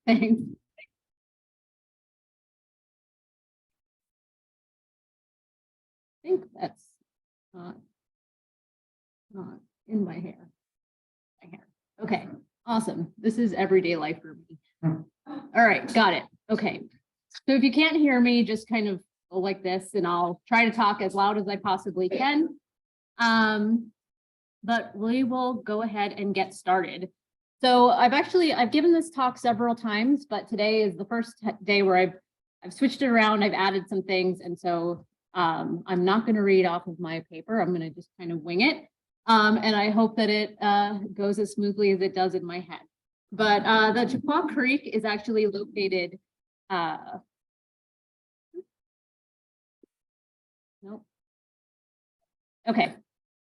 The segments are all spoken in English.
Thanks. I think that's not in my hair. Okay, awesome. This is everyday life for me. All right, got it. Okay. So if you can't hear me, just kind of go like this, and I'll try to talk as loud as I possibly can. But we will go ahead and get started. So I've given this talk several times, but today is the first day where I've switched it around. I've added some things, and so I'm not going to read off of my paper. I'm going to just kind of wing it. And I hope that it goes as smoothly as it does in my head. But the Chaucaco Creek is actually located. Nope. Okay.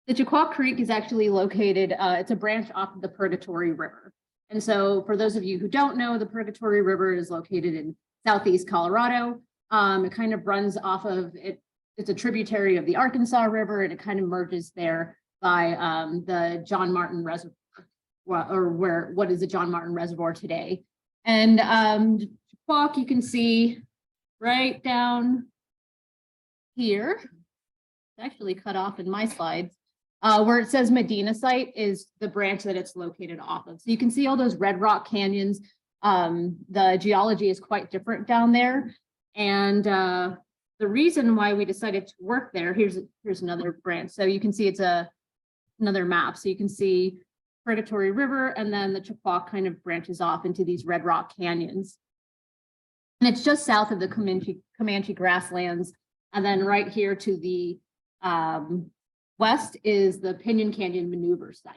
The Chaucaco Creek is actually located, it's a branch off of the Purgatory River. And so for those of you who don't know, the Purgatory River is located in southeast Colorado. It kind of runs off of it. It's a tributary of the Arkansas River, and it kind of merges there by the John Martin Reservoir, or what is the John Martin Reservoir today. And Chaucaco, you can see right down here, it's actually cut off in my slides, where it says Medina site is the branch that it's located off of. So you can see all those red rock canyons. The geology is quite different down there. And the reason why we decided to work there, here's another branch. So you can see it's another map. So you can see Purgatory River, and then the Chaucaco kind of branches off into these red rock canyons. And it's just south of the Comanche grasslands. And then right here to the west is the Pinyon Canyon maneuver site.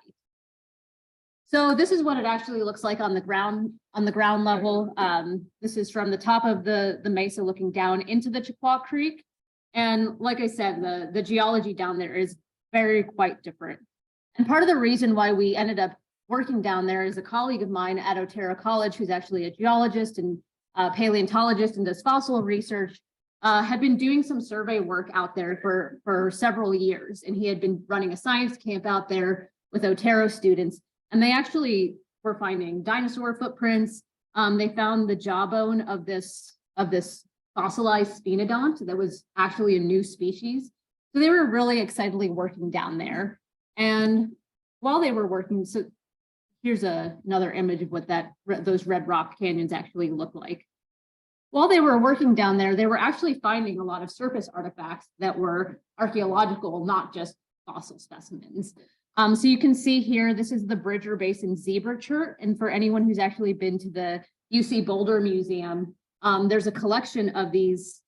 So this is what it actually looks like on the ground level. This is from the top of the mesa looking down into the Chaucaco Creek. And like I said, the geology down there is quite different. And part of the reason why we ended up working down there is a colleague of mine at Otero College, who's actually a geologist and paleontologist and does fossil research, had been doing some survey work out there for several years. And he had been running a science camp out there with Otero students. And they actually were finding dinosaur footprints. They found the jawbone of this fossilized sphenodont that was actually a new species. So they were really excitedly working down there. And while they were working, so here's another image of what those red rock canyons actually look like. While they were working down there, they were actually finding a lot of surface artifacts that were archaeological, not just fossil specimens. So you can see here, this is the Bridger Basin zebra chert. And for anyone who's actually been to the UC Boulder Museum, there's a collection of these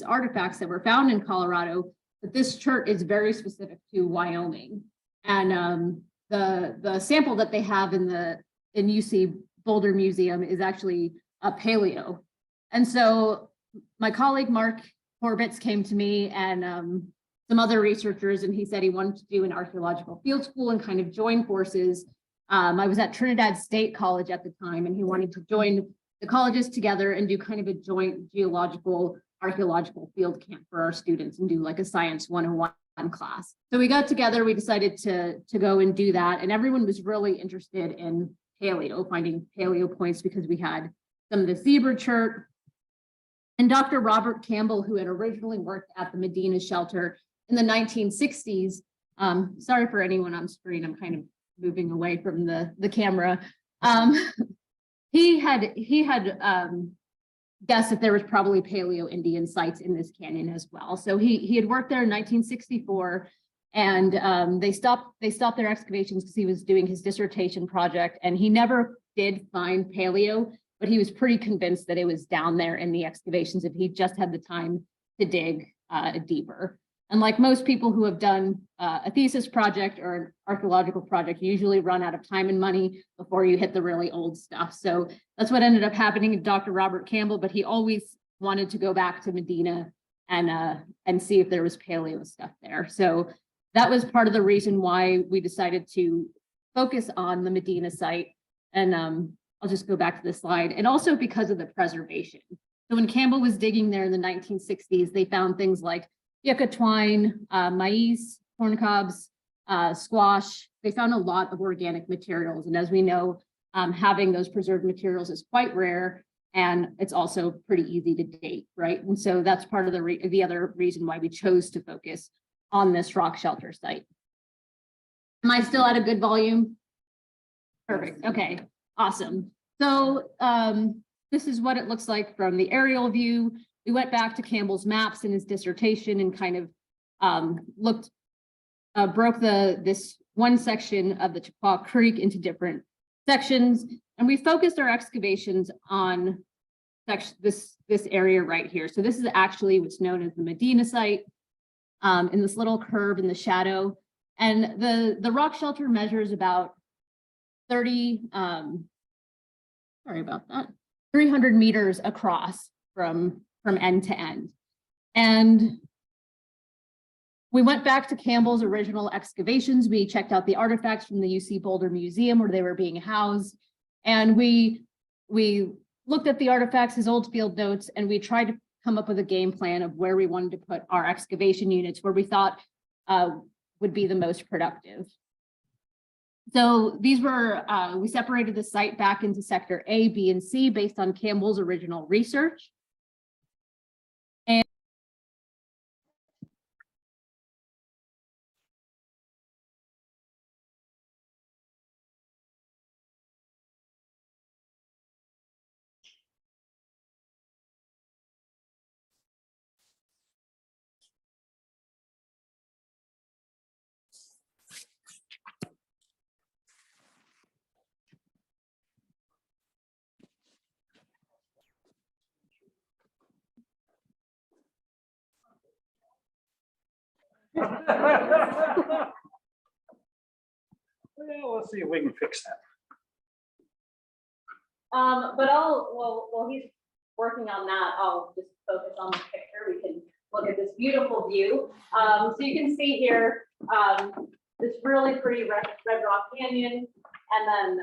artifacts that were found in Colorado, but this chert is very specific to Wyoming. And the sample that they have in UC Boulder Museum is actually a paleo. And so my colleague, Mark Corbitz, came to me and some other researchers, and he said he wanted to do an archaeological field school and kind of join forces. I was at Trinidad State College at the time, and he wanted to join the colleges together and do kind of a joint geological archaeological field camp for our students and do like a science 101 class. So we got together, we decided to go and do that. And everyone was really interested in paleo, finding paleo points, because we had some of the zebra chert. And Dr. Robert Campbell, who had originally worked at the Medina shelter in the 1960s, sorry for anyone on screen, I'm kind of moving away from the camera. He had guessed that there was probably paleo Indian sites in this canyon as well. So he had worked there in 1964, and they stopped their excavations because he was doing his dissertation project, and he never did find paleo, but he was pretty convinced that it was down there in the excavations if he just had the time to dig deeper. And like most people who have done a thesis project or an archaeological project, you usually run out of time and money before you hit the really old stuff. So that's what ended up happening to Dr. Robert Campbell, but he always wanted to go back to Medina and see if there was paleo stuff there. So that was part of the reason why we decided to focus on the Medina site. And I'll just go back to the slide. And also because of the preservation. So when Campbell was digging there in the 1960s, they found things like yucca twine, maize, corn cobs, squash. They found a lot of organic materials. And as we know, having those preserved materials is quite rare, and it's also pretty easy to date, right? And so that's part of the other reason why we chose to focus on this rock shelter site. Am I still at a good volume? Perfect. Okay, awesome. So this is what it looks like from the aerial view. We went back to Campbell's maps in his dissertation and kind of broke this one section of the Chaucaco Creek into different sections, and we focused our excavations on this area right here. So this is actually what's known as the Medina site, in this little curve in the shadow, and the rock shelter measures about 300 meters across from end to end. And we went back to Campbell's original excavations. We checked out the artifacts from the UC Boulder Museum where they were being housed. And we looked at the artifacts, his old field notes, and we tried to come up with a game plan of where we wanted to put our excavation units, where we thought would be the most productive. So these were, we separated the site back into sector A, B, and C based on Campbell's original research. Well, let's see if we can fix that. But while he's working on that, I'll just focus on the picture. We can look at this beautiful view. So you can see here, this really pretty red rock canyon, and then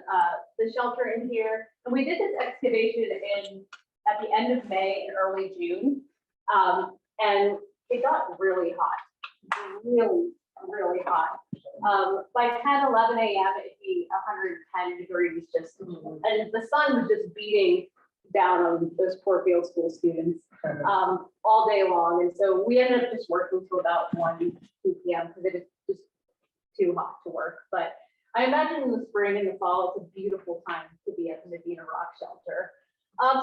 the shelter in here. And we did this excavation at the end of May and early June. And it got really hot, really hot. By 10, 11 a.m. it'd be 110 degrees and the sun was just beating down on those poor field school students all day long. And so we ended up just working till about 1, 2 p.m. because it is just too hot to work. But I imagine in the spring and the fall, it's a beautiful time to be at the Medina Rock Shelter.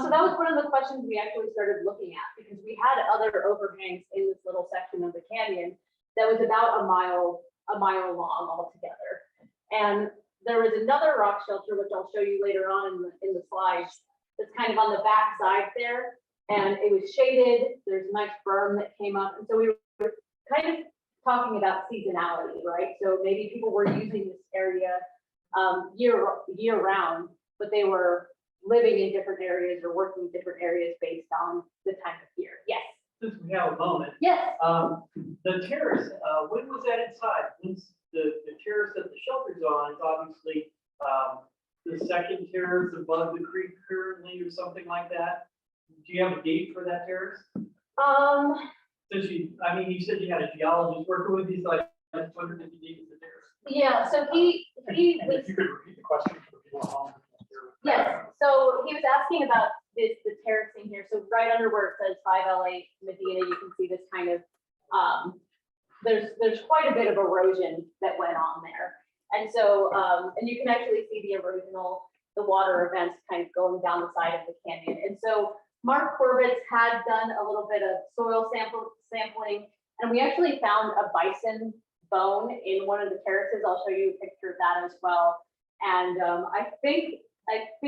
So that was one of the questions we actually started looking at, because we had other overhangs in this little section of the canyon that was about a mile long altogether. And there was another rock shelter, which I'll show you later on in the slides, that's kind of on the back side there. And it was shaded, there's a nice berm that came up. And so we were kind of talking about seasonality, right? So maybe people were using this area year round, but they were living in different areas or working in different areas based on the time of year. Yes. Since we have a moment. Yes. The terrace, when was that inside? When's the terrace that the shelter's on is obviously the second terrace above the creek currently or something like that. Do you have a date for that terrace? Since you said you had a geologist working with you, so I just wondered if you needed the terrace. Yeah, so he And was, if you could repeat the question for people at home. yes, so he was asking about the terracing here. So right under where it says 5L8 Medina, you can see this kind of, there's quite a bit of erosion that went on there. And so, and you can actually see the water events kind of going down the side of the canyon. And so Mark Corbett had done a little bit of soil sampling, and we actually found a bison bone in one of the terraces. I'll show you a picture of that as well. And I think that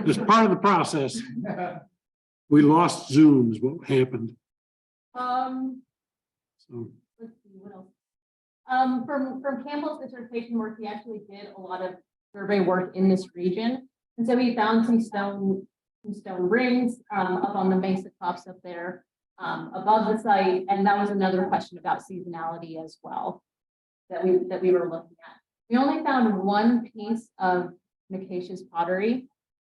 As part of the process, we lost Zoom is what happened. So, Let's see, what else? From Campbell's dissertation work, he actually did a lot of survey work in this region. And so he found some stone rings up on the mesa tops up there above the site. And that was another question about seasonality as well that we were looking at. We only found one piece of Micaceous pottery,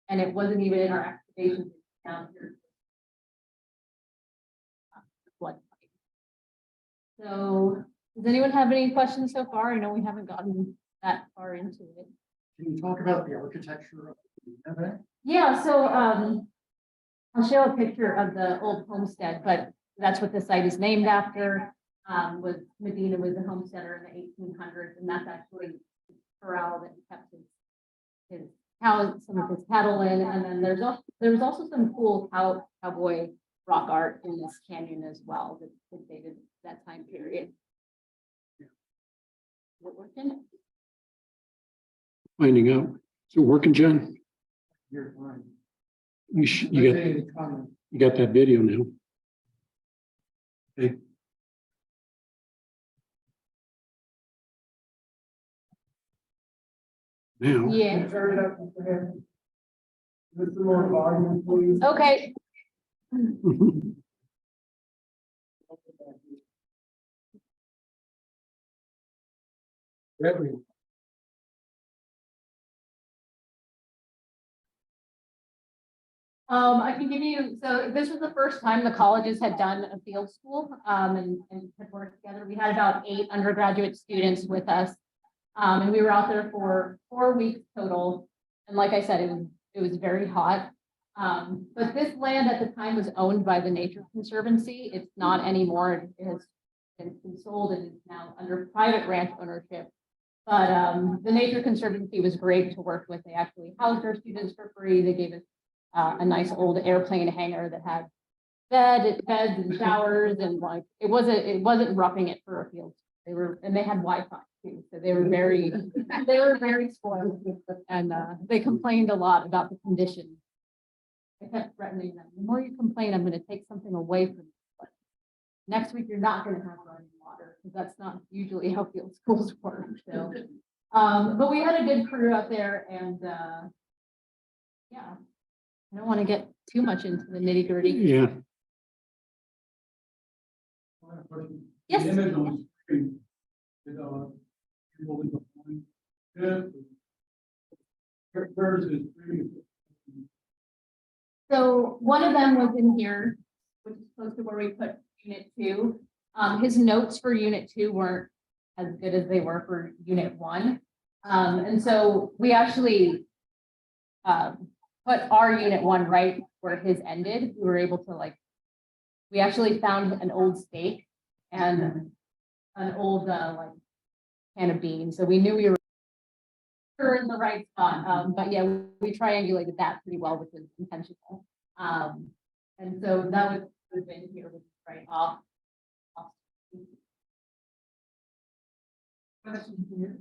and it wasn't even in our excavation down here. So, does anyone have any questions so far? I know we haven't gotten that far into it. Can you talk about the architecture of the event? Yeah, so I'll show a picture of the old homestead, but that's what the site is named after. Medina was a homesteader in the 1800s, and that's actually the corral that he kept his cows, some of his cattle in. And then there's also some cool cowboy rock art in this canyon as well that dated that time period. Is it working? finding out. Is it working, John? You're fine. You got that video now. Okay. Now. Yeah. Turn it up. With some more volume, please. Okay. I can give you, so this was the first time the colleges had done a field school and had worked together. We had about 8 undergraduate students with us. And we were out there for 4 weeks total. And like I said, it was very hot. But this land at the time was owned by the Nature Conservancy. It's not anymore. It has been sold and is now under private ranch ownership. But the Nature Conservancy was great to work with. They actually housed our students for free. They gave us a nice old airplane hangar that had beds and showers, and like it wasn't roughing it for a field. They had Wi-Fi too, so they were very spoiled, and they complained a lot about the conditions. I kept threatening them, the more you complain, I'm going to take something away from you. But next week you're not going to have running water, because that's not usually how field schools work. So, but we had a good crew out there, and yeah. I don't want to get too much into the nitty gritty. Yeah. Yes. The image on the screen, where's his screen? So one of them was in here, which is close to where we put unit 2. His notes for unit 2 weren't as good as they were for unit 1. And so we actually put our unit 1 right where his ended. We were able to we actually found an old stake and an old can of beans. So we knew we were in the right spot. But yeah, we triangulated that pretty well, which was intentional. And so that would have been here, which is right off.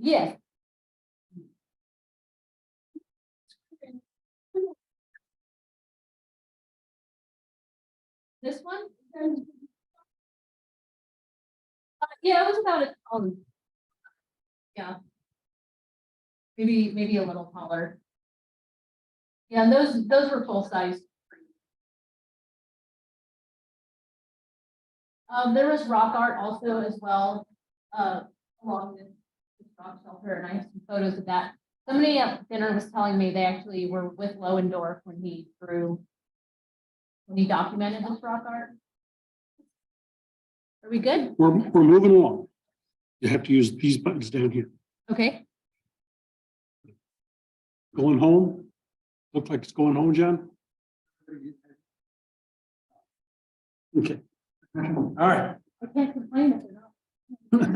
Yes. This one? Yeah, it was about yeah. Maybe a little taller. Yeah, and those were full size. There was rock art also as well, along this rock shelter, and I have some photos of that. Somebody at dinner was telling me they actually were with Lohendorf when he documented this rock art. Are we good? We're moving along. You have to use these buttons down here. Okay. Going home? Looks like it's going home, John? Okay. All right. I can't complain if you're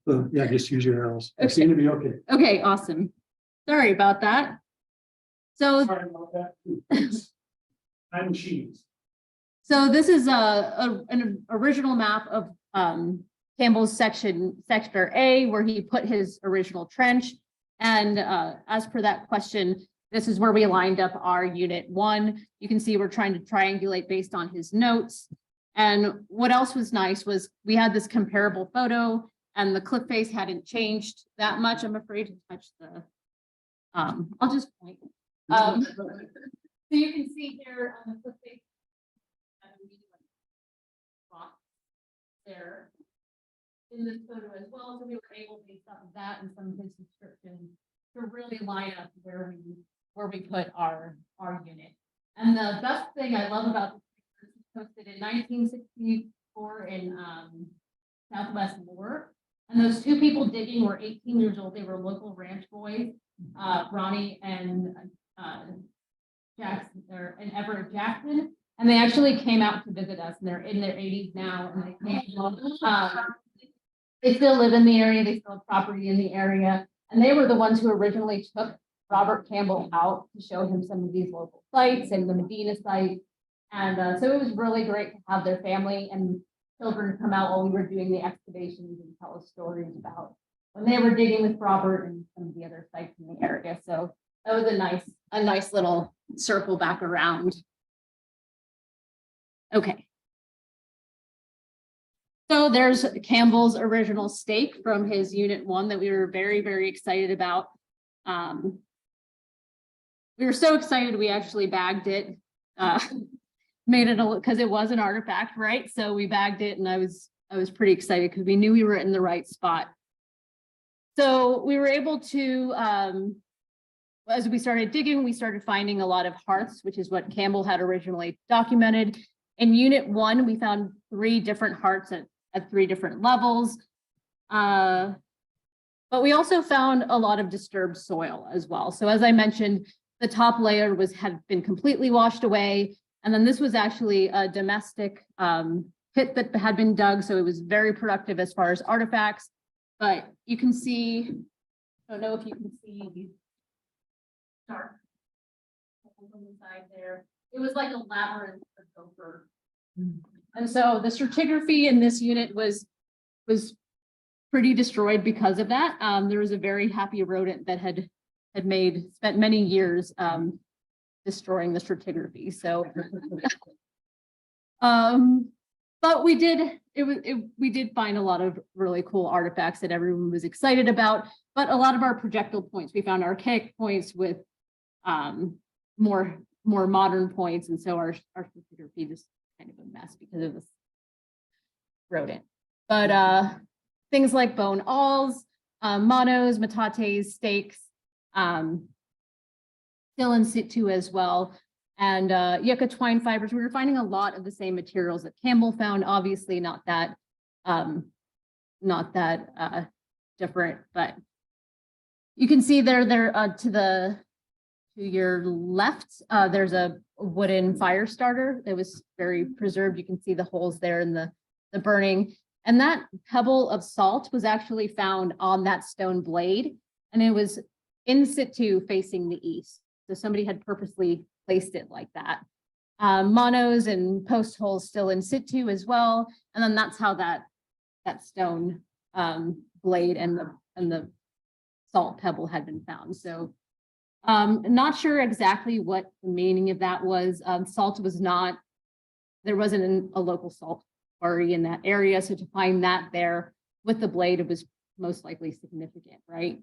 not. Yeah, just use your arrows. It seemed to be okay. Okay, awesome. Sorry about that. So, Sorry about that. I'm cheese. so this is an original map of Campbell's sector A, where he put his original trench. And as per that question, this is where we lined up our unit 1. You can see we're trying to triangulate based on his notes. And what else was nice was we had this comparable photo and the cliff face hadn't changed that much. I'm afraid to touch the, I'll just point. So you can see here on the cliff face. There in this photo as well. So we were able, based off of that and some of his descriptions, to really line up where we put our unit. And the best thing I love about this picture is posted in 1964 in Southwest Moore. And those 2 people digging were 18 years old. They were local ranch boys, Ronnie and Jackson and Everett Jackson. And they actually came out to visit us, and they're in their 80s now. And they still live in the area. They still have property in the area. And they were the ones who originally took Robert Campbell out to show him some of these local sites and the Medina site. And so it was really great to have their family and children come out while we were doing the excavations and tell us stories about when they were digging with Robert and some of the other sites in the area. So that was a nice little circle back around. Okay. So there's Campbell's original stake from his unit 1 that we were very, very excited about. We were so excited we actually bagged it, made it because it was an artifact, right? So we bagged it, and I was pretty excited because we knew we were in the right spot. So we were able to, as we started digging, we started finding a lot of hearths, which is what Campbell had originally documented. In unit 1, we found 3 different hearths at 3 different levels. But we also found a lot of disturbed soil as well. So as I mentioned, the top layer had been completely washed away. And then this was actually a domestic pit that had been dug. So it was very productive as far as artifacts. But you can see, I don't know if you can see these dark holes on the side there. It was like a labyrinth of gopher. And so the stratigraphy in this unit was pretty destroyed because of that. There was a very happy rodent that had spent many years destroying the stratigraphy. So but we did find a lot of really cool artifacts that everyone was excited about. But a lot of our projectile points, we found archaic points with more modern points, and so our stratigraphy is kind of a mess because of this rodent. But things like bone awls, monos, metates, stakes, still in situ as well, and yucca twine fibers. We were finding a lot of the same materials that Campbell found. Obviously, not that different, but you can see there to your left, there's a wooden fire starter that was very preserved. You can see the holes there in the burning. And that pebble of salt was actually found on that stone blade, and it was in situ facing the east. So somebody had purposely placed it like that. Monos and post holes still in situ as well. And then that's how that stone blade and the salt pebble had been found. So not sure exactly what the meaning of that was. Salt was not, there wasn't a local salt quarry in that area. So to find that there with the blade, it was most likely significant, right?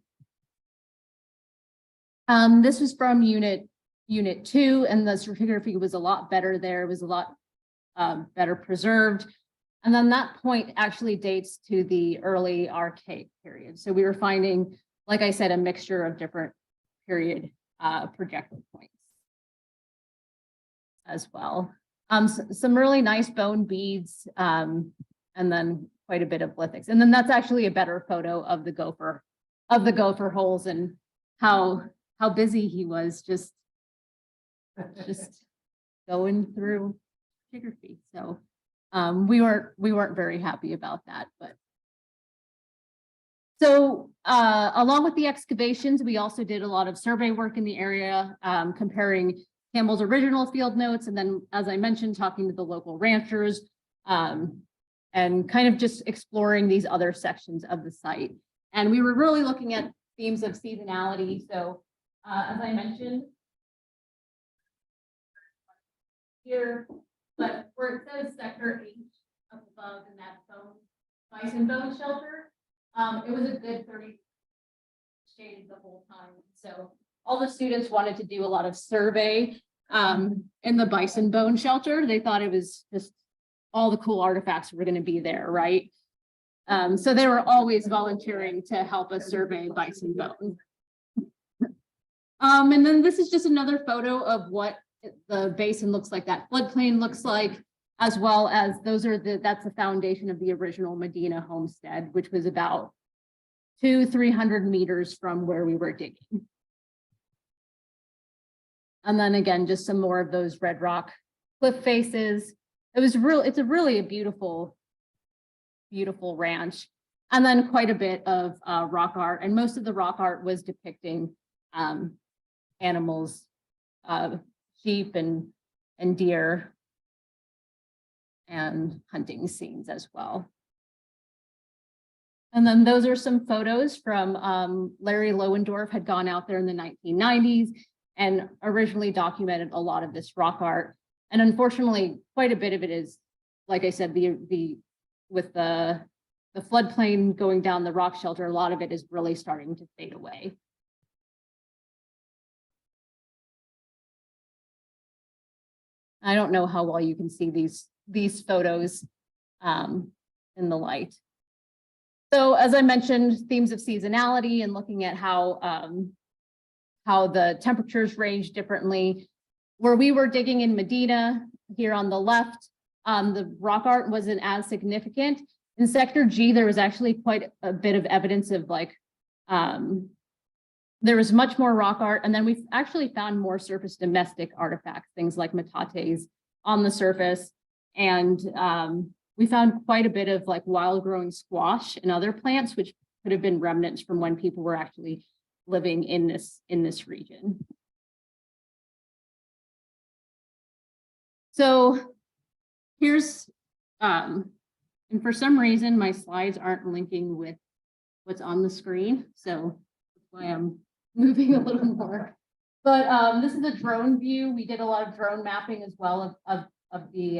This was from unit 2, and the stratigraphy was a lot better there. It was a lot better preserved. And then that point actually dates to the early archaic period. So we were finding, like I said, a mixture of different period projectile points as well. Some really nice bone beads, and then quite a bit of lithics. And then that's actually a better photo of the gopher holes and how busy he was just going through stratigraphy. So we weren't very happy about that, but so along with the excavations, we also did a lot of survey work in the area, comparing Campbell's original field notes, and then, as I mentioned, talking to the local ranchers, and kind of just exploring these other sections of the site. And we were really looking at themes of seasonality. So as I mentioned here, but where it says sector H up above in that bison bone shelter, it was a good 30 shaded the whole time. So all the students wanted to do a lot of survey in the bison bone shelter. They thought it was just all the cool artifacts were going to be there, right? So they were always volunteering to help us survey bison bone. And then this is just another photo of what the basin looks like, that floodplain looks like, as well as that's the foundation of the original Medina homestead, which was about 200-300 meters from where we were digging. And then again, just some more of those red rock cliff faces. It's a really beautiful, beautiful ranch. And then quite a bit of rock art, and most of the rock art was depicting animals, sheep and deer, and hunting scenes as well. And then those are some photos from Larry Lohendorf had gone out there in the 1990s and originally documented a lot of this rock art. And unfortunately, quite a bit of it is, like I said, with the floodplain going down the rock shelter, a lot of it is really starting to fade away. I don't know how well you can see these photos in the light. So as I mentioned, themes of seasonality and looking at how the temperatures range differently. Where we were digging in Medina, here on the left, the rock art wasn't as significant. In sector G, there was actually quite a bit of evidence of there was much more rock art, and then we've actually found more surface domestic artifacts, things like metates on the surface. And we found quite a bit of wild growing squash and other plants, which could have been remnants from when people were actually living in this region. So here's, and for some reason, my slides aren't linking with what's on the screen. So that's why I'm moving a little more. But this is a drone view. We did a lot of drone mapping as well of the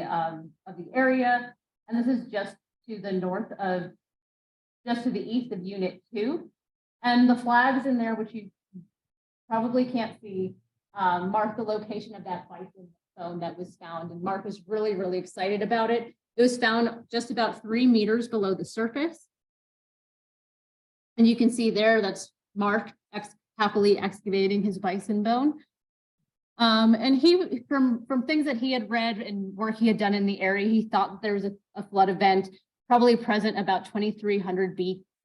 area. And this is just to the north of, just to the east of Unit 2. And the flags in there, which you probably can't see, mark the location of that bison bone that was found. And Mark was really, really excited about it. It was found just about 3 meters below the surface. And you can see there, that's Mark happily excavating his bison bone. And he, from things that he had read and work he had done in the area, he thought that there was a flood event probably present about 2300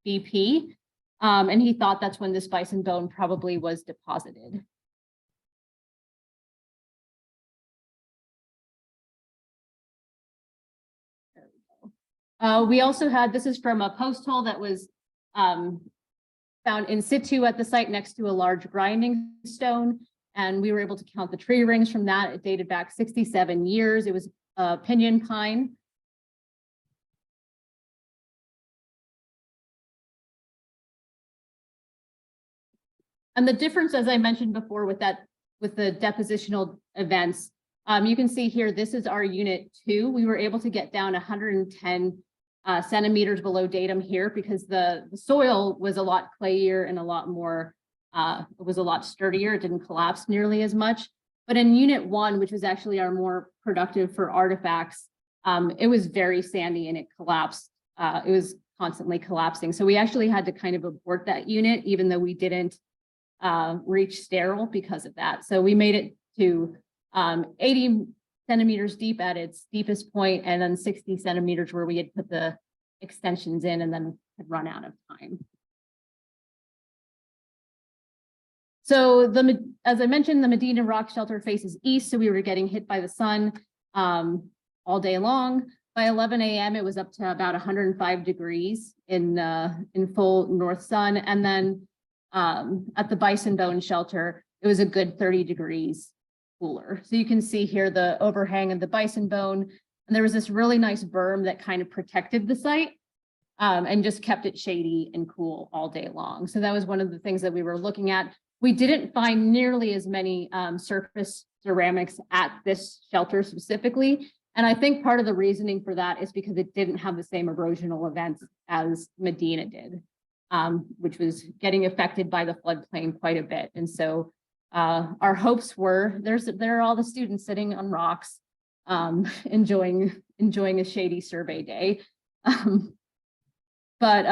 BP. And he thought that's when this bison bone probably was deposited. There we go. We also had, this is from a post hole that was found in situ at the site next to a large grinding stone. And we were able to count the tree rings from that. It dated back 67 years. It was a pinyon pine. And the difference, as I mentioned before, with the depositional events, you can see here, this is our Unit 2. We were able to get down 110 centimeters below datum here because the soil was a lot clayier and a lot more, it was a lot sturdier. It didn't collapse nearly as much. But in Unit 1, which was actually our more productive for artifacts, it was very sandy and it collapsed. It was constantly collapsing. So we actually had to kind of abort that unit, even though we didn't reach sterile because of that. So we made it to 80 centimeters deep at its deepest point, and then 60 centimeters where we had put the extensions in and then had run out of time. So as I mentioned, the Medina rock shelter faces east, so we were getting hit by the sun all day long. By 11 a.m., it was up to about 105 degrees in full north sun. And then at the bison bone shelter, it was a good 30 degrees cooler. So you can see here the overhang of the bison bone. And there was this really nice berm that kind of protected the site. and just kept it shady and cool all day long. So that was one of the things that we were looking at. We didn't find nearly as many surface ceramics at this shelter specifically. And I think part of the reasoning for that is because it didn't have the same erosional events as Medina did, which was getting affected by the floodplain quite a bit. And so our hopes were, there are all the students sitting on rocks, enjoying a shady survey day. But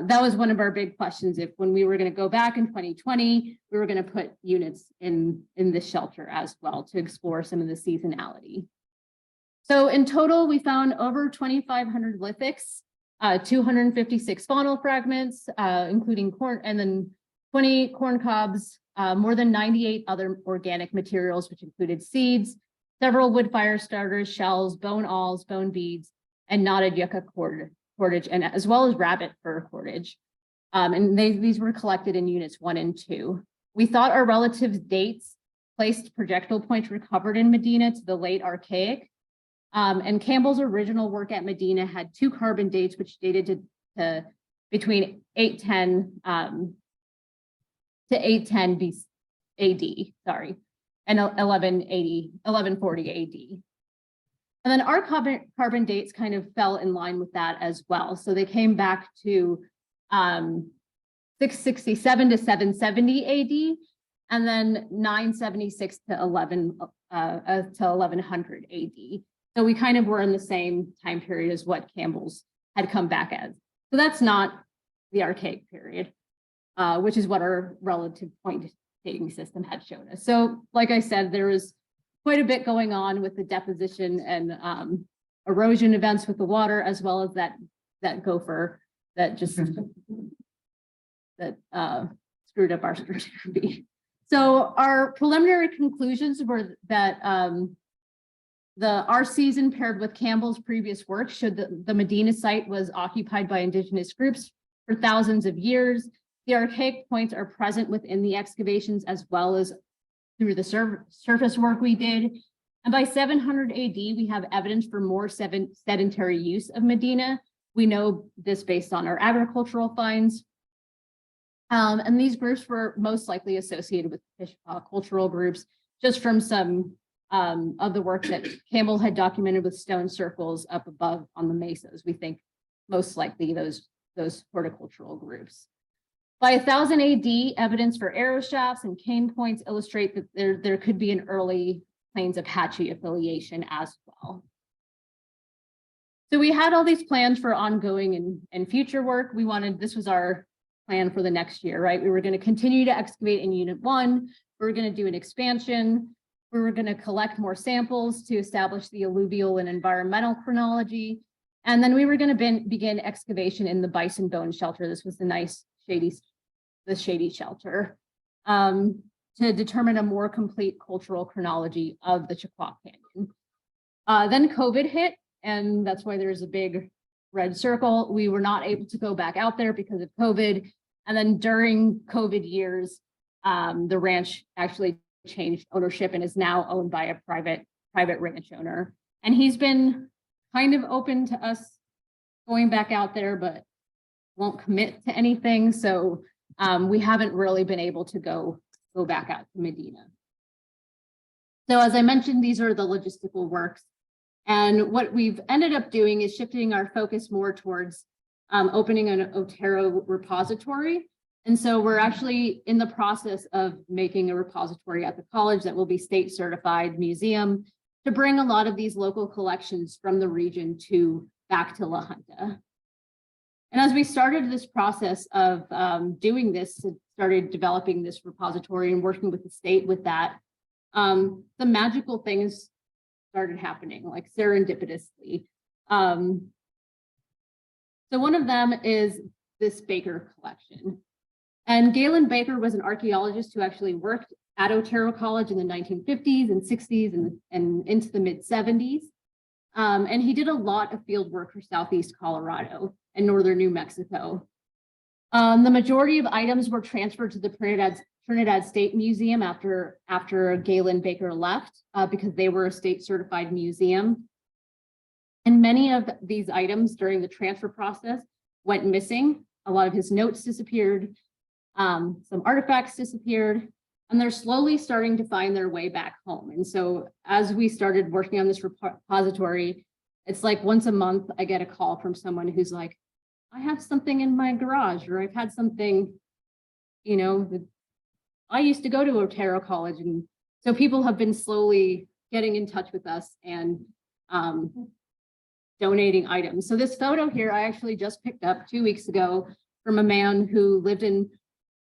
that was one of our big questions. If when we were going to go back in 2020, we were going to put units in this shelter as well to explore some of the seasonality. So in total, we found over 2,500 lithics, 256 faunal fragments, including corn, and then 20 corn cobs, more than 98 other organic materials, which included seeds, several wood fire starters, shells, bone awls, bone beads, and knotted yucca cordage, and as well as rabbit fur cordage. And these were collected in units 1 and 2. We thought our relative dates placed projectile points recovered in Medina to the late Archaic. And Campbell's original work at Medina had 2 carbon dates, which dated to between 810 to 810 AD, sorry, and 1140 AD. And then our carbon dates kind of fell in line with that as well. So they came back to 667 to 770 AD, and then 976 to 1100 AD. So we kind of were in the same time period as what Campbell's had come back as. So that's not the Archaic period, which is what our relative point dating system had shown us. So like I said, there was quite a bit going on with the deposition and erosion events with the water, as well as that gopher that just screwed up our stratigraphy. So our preliminary conclusions were that our season paired with Campbell's previous work showed that the Medina site was occupied by indigenous groups for thousands of years. The archaic points are present within the excavations as well as through the surface work we did. And by 700 AD, we have evidence for more sedentary use of Medina. We know this based on our agricultural finds. And these groups were most likely associated with fish cultural groups, just from some of the work that Campbell had documented with stone circles up above on the mesas. We think most likely those horticultural groups. By 1000 AD, evidence for arrow shafts and cane points illustrate that there could be an early Plains Apache affiliation as well. So we had all these plans for ongoing and future work. This was our plan for the next year, right? We were going to continue to excavate in Unit 1. We were going to do an expansion. We were going to collect more samples to establish the alluvial and environmental chronology. And then we were going to begin excavation in the Bison Bone Shelter. This was the nice shady shelter, to determine a more complete cultural chronology of the Chaucaco Canyon. Then COVID hit, and that's why there's a big red circle. We were not able to go back out there because of COVID. And then during COVID years, the ranch actually changed ownership and is now owned by a private ranch owner. And he's been kind of open to us going back out there, but won't commit to anything. So we haven't really been able to go back out to Medina. So as I mentioned, these are the logistical works. And what we've ended up doing is shifting our focus more towards opening an Otero repository. And so we're actually in the process of making a repository at the college that will be state certified museum to bring a lot of these local collections from the region back to La Junta. And as we started this process of doing this, started developing this repository and working with the state with that, the magical things started happening, like serendipitously. So one of them is this Baker collection. And Galen Baker was an archaeologist who actually worked at Otero College in the 1950s and 60s and into the mid 70s. And he did a lot of field work for Southeast Colorado and Northern New Mexico. The majority of items were transferred to the Trinidad State Museum after Galen Baker left because they were a state certified museum. And many of these items during the transfer process went missing. A lot of his notes disappeared. Some artifacts disappeared, and they're slowly starting to find their way back home. And so as we started working on this repository, it's like once a month, I get a call from someone who's like, I have something in my garage, or I've had something, you know, I used to go to Otero College. And so people have been slowly getting in touch with us and donating items. So this photo here, I actually just picked up 2 weeks ago from a man who lived in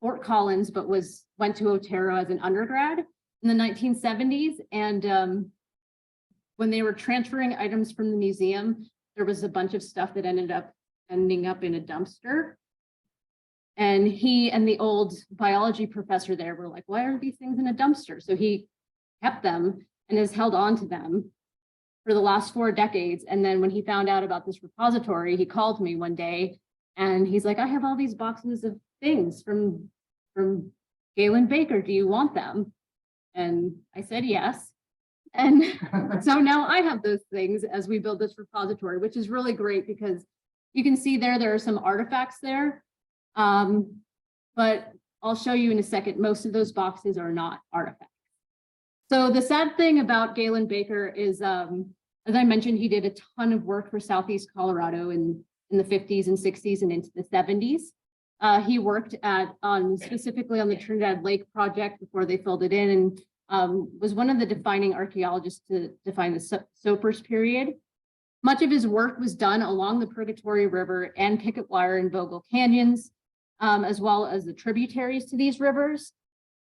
Fort Collins, but went to Otero as an undergrad in the 1970s. And when they were transferring items from the museum, there was a bunch of stuff that ending up in a dumpster. And he and the old biology professor there were like, why are these things in a dumpster? So he kept them and has held on to them for the last 4 decades. And then when he found out about this repository, he called me one day and he's like, I have all these boxes of things from Galen Baker. Do you want them? And I said, yes. And so now I have those things as we build this repository, which is really great because you can see there are some artifacts there. But I'll show you in a second, most of those boxes are not artifacts. So the sad thing about Galen Baker is, as I mentioned, he did a ton of work for Southeast Colorado in the 50s and 60s and into the 70s. He worked specifically on the Trinidad Lake project before they filled it in, and was one of the defining archaeologists to define the Soapers period. Much of his work was done along the Purgatory River and Picket Wire and Bogle Canyons, as well as the tributaries to these rivers.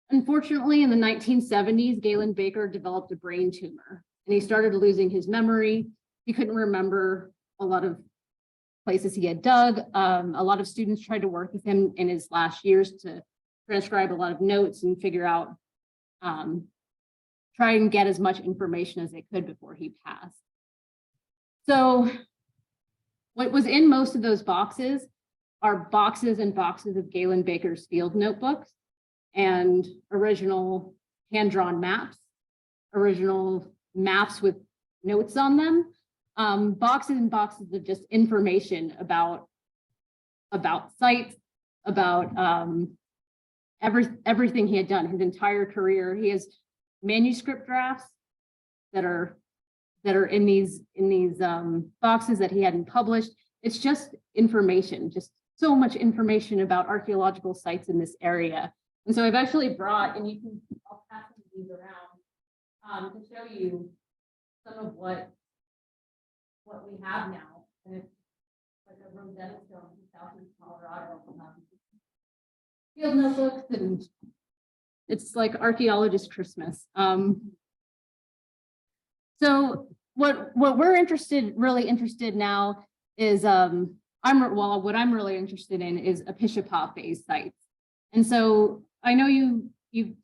Unfortunately, in the 1970s, Galen Baker developed a brain tumor and he started losing his memory. He couldn't remember a lot of places he had dug. A lot of students tried to work with him in his last years to transcribe a lot of notes and figure out, try and get as much information as they could before he passed. So what was in most of those boxes are boxes and boxes of Galen Baker's field notebooks and original hand-drawn maps, original maps with notes on them, boxes and boxes of just information about sites, about everything he had done, his entire career. He has manuscript drafts that are in these boxes that he hadn't published. It's just information, just so much information about archaeological sites in this area. And so I've actually brought, and I'll pass these around to show you some of what we have now. And it's like a Rosetta Stone in Southeast Colorado. Field notebooks, and it's like archaeologist Christmas. So what we're really interested now is what I'm really interested in is Episcopal phase sites. And so I know you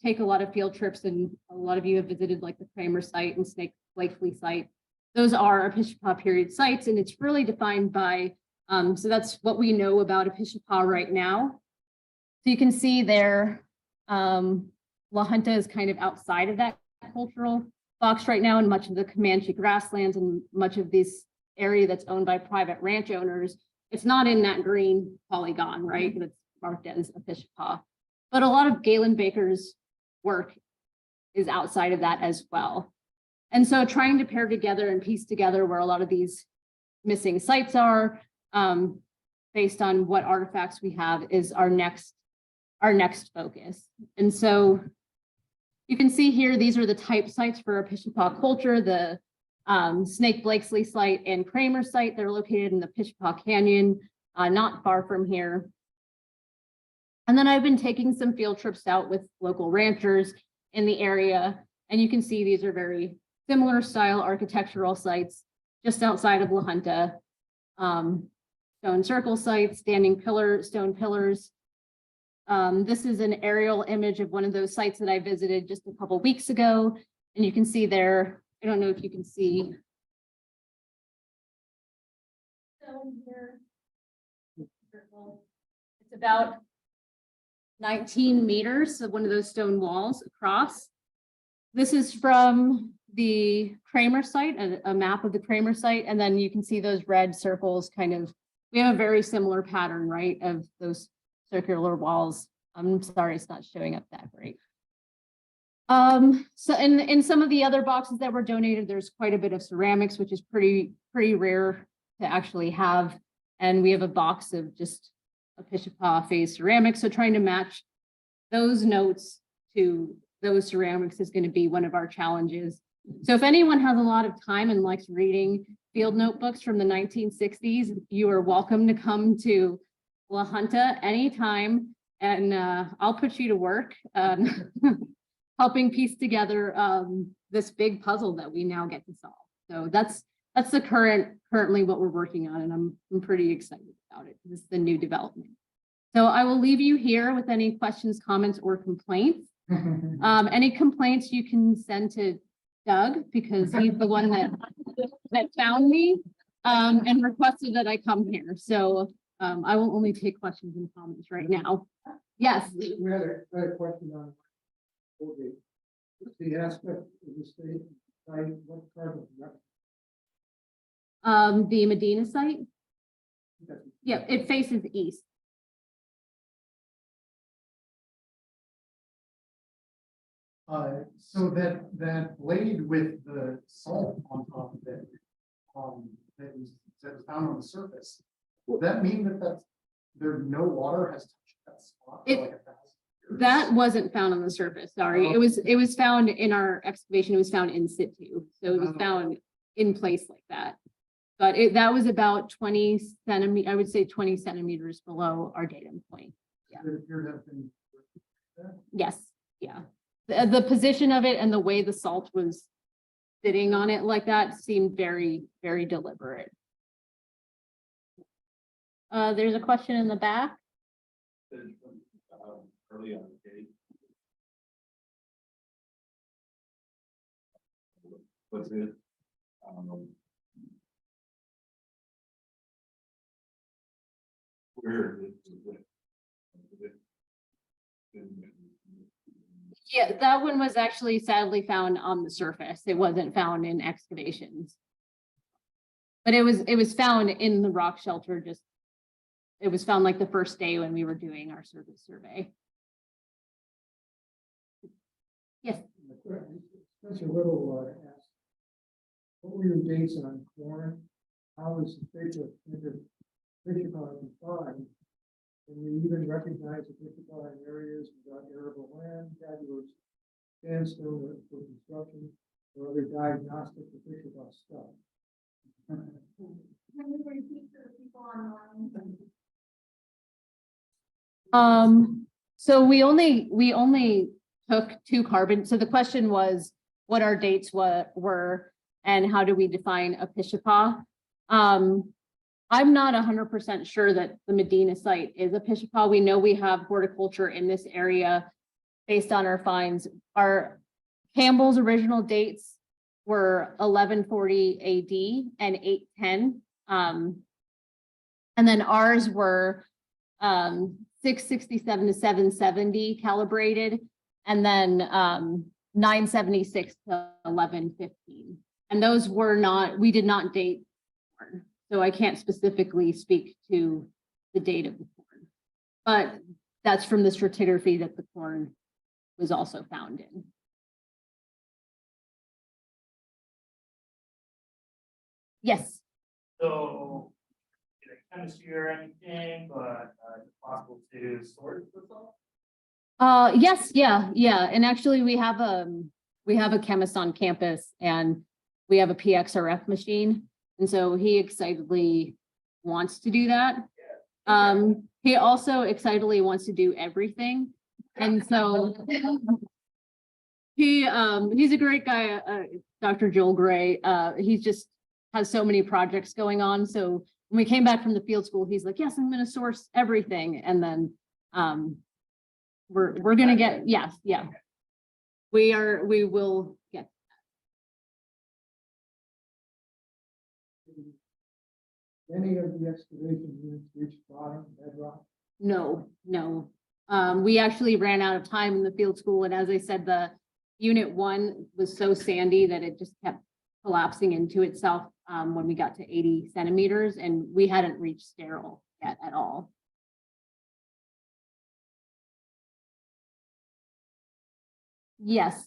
take a lot of field trips, and a lot of you have visited like the Kramer site and Snake Blakely site. Those are Episcopal period sites, and it's really defined by, so that's what we know about Episcopal right now. So you can see there, La Junta is kind of outside of that cultural box right now, and much of the Comanche grasslands and much of this area that's owned by private ranch owners, it's not in that green polygon, right? That's marked as Episcopal. But a lot of Galen Baker's work is outside of that as well. And so trying to pair together and piece together where a lot of these missing sites are, based on what artifacts we have, is our next focus. And so you can see here, these are the type sites for Episcopal culture, the Snake Blakely site and Kramer site. They're located in the Episcopal Canyon, not far from here. And then I've been taking some field trips out with local ranchers in the area. And you can see these are very similar style architectural sites just outside of La Junta. Stone circle sites, standing stone pillars. This is an aerial image of one of those sites that I visited just a couple weeks ago. And you can see there, I don't know if you can see. Stone here. It's about 19 meters of one of those stone walls across. This is from the Kramer site, a map of the Kramer site. And then you can see those red circles kind of we have a very similar pattern, right, of those circular walls. I'm sorry, it's not showing up that great. So in some of the other boxes that were donated, there's quite a bit of ceramics, which is pretty rare to actually have. And we have a box of just a Pishipa phase ceramics. So trying to match those notes to those ceramics is going to be one of our challenges. So if anyone has a lot of time and likes reading field notebooks from the 1960s, you are welcome to come to La Junta anytime, and I'll put you to work helping piece together this big puzzle that we now get to solve. So that's the currently what we're working on, and I'm pretty excited about it. This is the new development. So I will leave you here with any questions, comments, or complaints. Any complaints you can send to Doug, because he's the one that found me and requested that I come here. So I will only take questions and comments right now. Yes. We had a question on the aspect of the state, what part of that? The Medina site. Yeah, it faces east. So that blade with the salt on top of it, that was found on the surface, will that mean that there's no water has touched that spot? For like 1,000 years? That wasn't found on the surface. Sorry, it was found in our excavation. It was found in situ, so it was found in place like that. But that was about 20 centimeters. I would say 20 centimeters below our datum point. Yeah. It appeared to have been. Yes. Yeah. The position of it and the way the salt was sitting on it like that seemed very deliberate. There's a question in the back. Early on the date. Was it? Where is it? Yeah, that one was actually sadly found on the surface. It wasn't found in excavations. But it was found in the rock shelter. It was found like the first day when we were doing our surface survey. Yes. That's a little asked. What were your dates on corn? How was the Pishipa defined? And we even recognize the Pishipa in areas without arable land, fabulous sandstone for construction, or other diagnostic for Pishipa stuff. So we only took 2 carbon. So the question was what our dates were and how do we define a Pishipa? I'm not 100% sure that the Medina site is a Pishipa. We know we have horticulture in this area based on our finds. Our Campbell's original dates were 1140 AD and 810. And then ours were 667 to 770 calibrated, and then 976 to 1115. And those were not, we did not date corn. So I can't specifically speak to the date of the corn, but that's from the stratigraphy that the corn was also found in. Yes. So, chemistry or anything, but it's possible to sort the salt? Yes, yeah. And actually we have a chemist on campus and we have a PXRF machine. And so he excitedly wants to do that. He also excitedly wants to do everything. And so he's a great guy, Dr. Joel Gray. He just has so many projects going on. So when we came back from the field school, he's like, yes, I'm going to source everything. And then we're going to get, yes, yeah. We will get. Any of the excavation units reached bottom bedrock? No. We actually ran out of time in the field school. And as I said, the unit 1 was so sandy that it just kept collapsing into itself. when we got to 80 centimeters, and we hadn't reached sterile yet at all. Yes.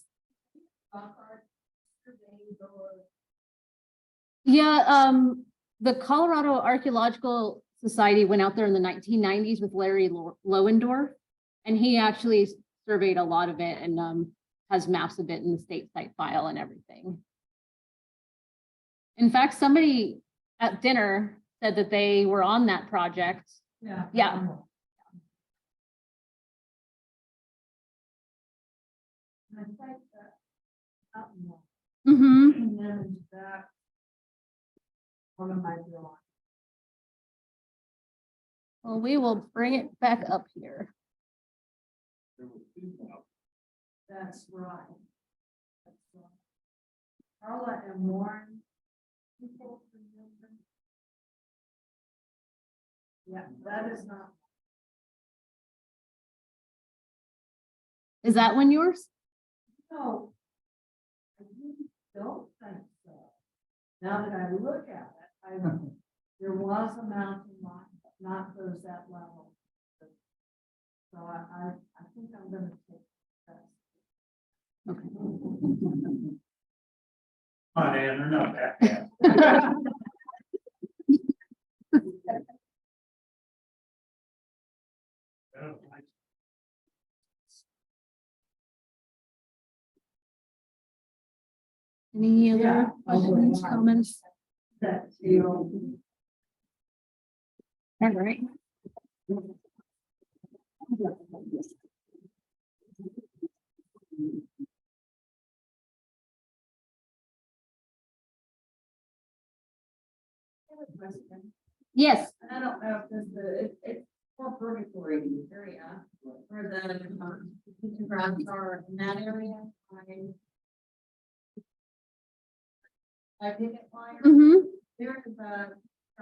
Yeah, the Colorado Archaeological Society went out there in the 1990s with Larry Lohendorf, and he actually surveyed a lot of it and has maps of it in the state site file and everything. In fact, somebody at dinner said that they were on that project. Yeah. Yeah. I think that up more, Mm-hmm. and then that one of my drawings. Well, we will bring it back up here. That's right. That's right. Carla and Warren. People remember? Yeah, that is not. Is that one yours? No. I really don't think so. Now that I look at it, there was a mountain line, but not goes that level. So I think I'm gonna take that. Okay. Come on, Ann, they're not that bad. Any Yeah. other questions, comments? That deal. All right. Yes. I don't know if this, it's for purgatory area, where the kitchen grounds are in that area. I picket fire, Mm-hmm. there is a